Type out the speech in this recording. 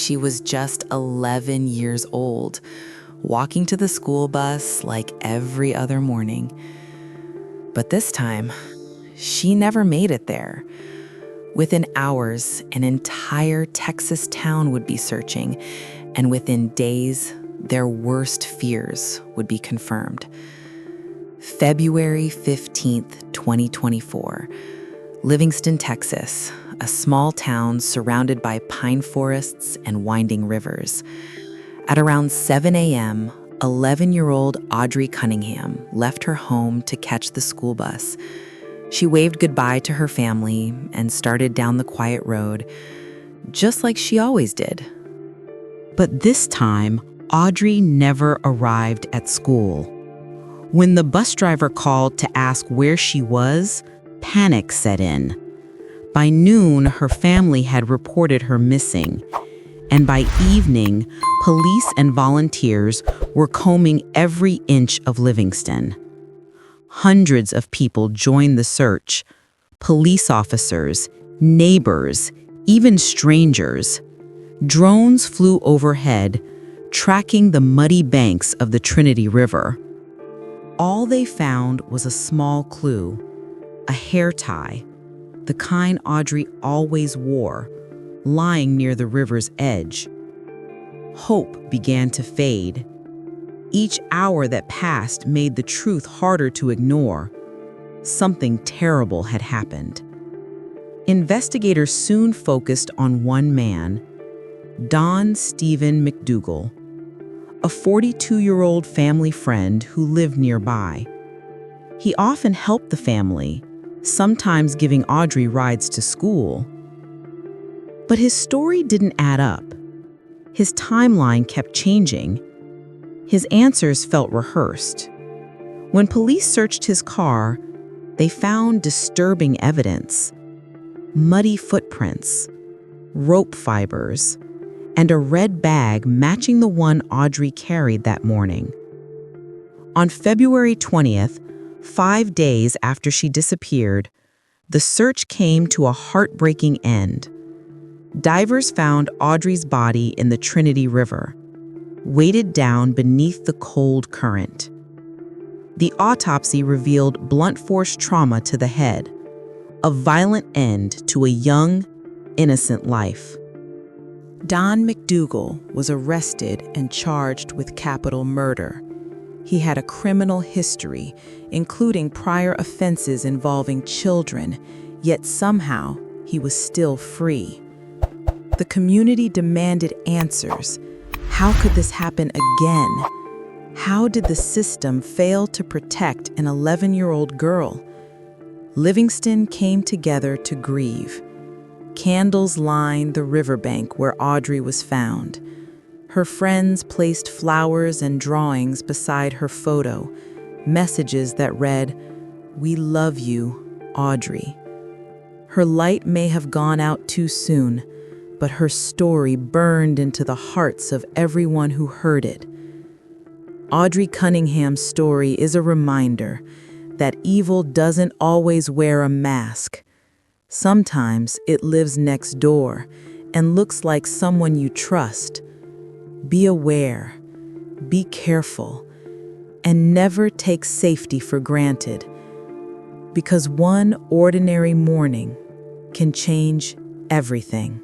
she was just 11 years old, walking to the school bus like every other morning. But this time, she never made it there. Within hours, an entire Texas town would be searching, and within days, their worst fears would be confirmed. February 15th, 2024, Livingston, Texas, a small town surrounded by pine forests and winding rivers. At around 7 a.m., 11-year-old Audrii Cunningham left her home to catch the school bus. She waved goodbye to her family and started down the quiet road, just like she always did. But this time, Audrii never arrived at school. When the bus driver called to ask where she was, panic set in. By noon, her family had reported her missing, and by evening, police and volunteers were combing every inch of Livingston. Hundreds of people joined the search: police officers, neighbors, even strangers. Drones flew overhead, tracking the muddy banks of the Trinity River. All they found was a small clue: a hair tie, the kind Audrii always wore, lying near the river's edge. Hope began to fade. Each hour that passed made the truth harder to ignore. Something terrible had happened. Investigators soon focused on one man, Don Stephen McDougal, a 42-year-old family friend who lived nearby. He often helped the family, sometimes giving Audrii rides to school. But his story didn't add up. His timeline kept changing. His answers felt rehearsed. When police searched his car, they found disturbing evidence: muddy footprints, rope fibers, and a red bag matching the one Audrii carried that morning. On February 20th, 5 days after she disappeared, the search came to a heartbreaking end. Divers found Audrii's body in the Trinity River, weighted down beneath the cold current. The autopsy revealed blunt force trauma to the head, a violent end to a young, innocent life. Don McDougal was arrested and charged with capital murder. He had a criminal history, including prior offenses involving children, yet somehow he was still free. The community demanded answers. How could this happen again? How did the system fail to protect an 11-year-old girl? Livingston came together to grieve. Candles lined the riverbank where Audrii was found. Her friends placed flowers and drawings beside her photo, messages that read, "We love you, Audrii." Her light may have gone out too soon, but her story burned into the hearts of everyone who heard it. Audrii Cunningham's story is a reminder that evil doesn't always wear a mask. Sometimes it lives next door and looks like someone you trust. Be aware, be careful, and never take safety for granted, because one ordinary morning can change everything.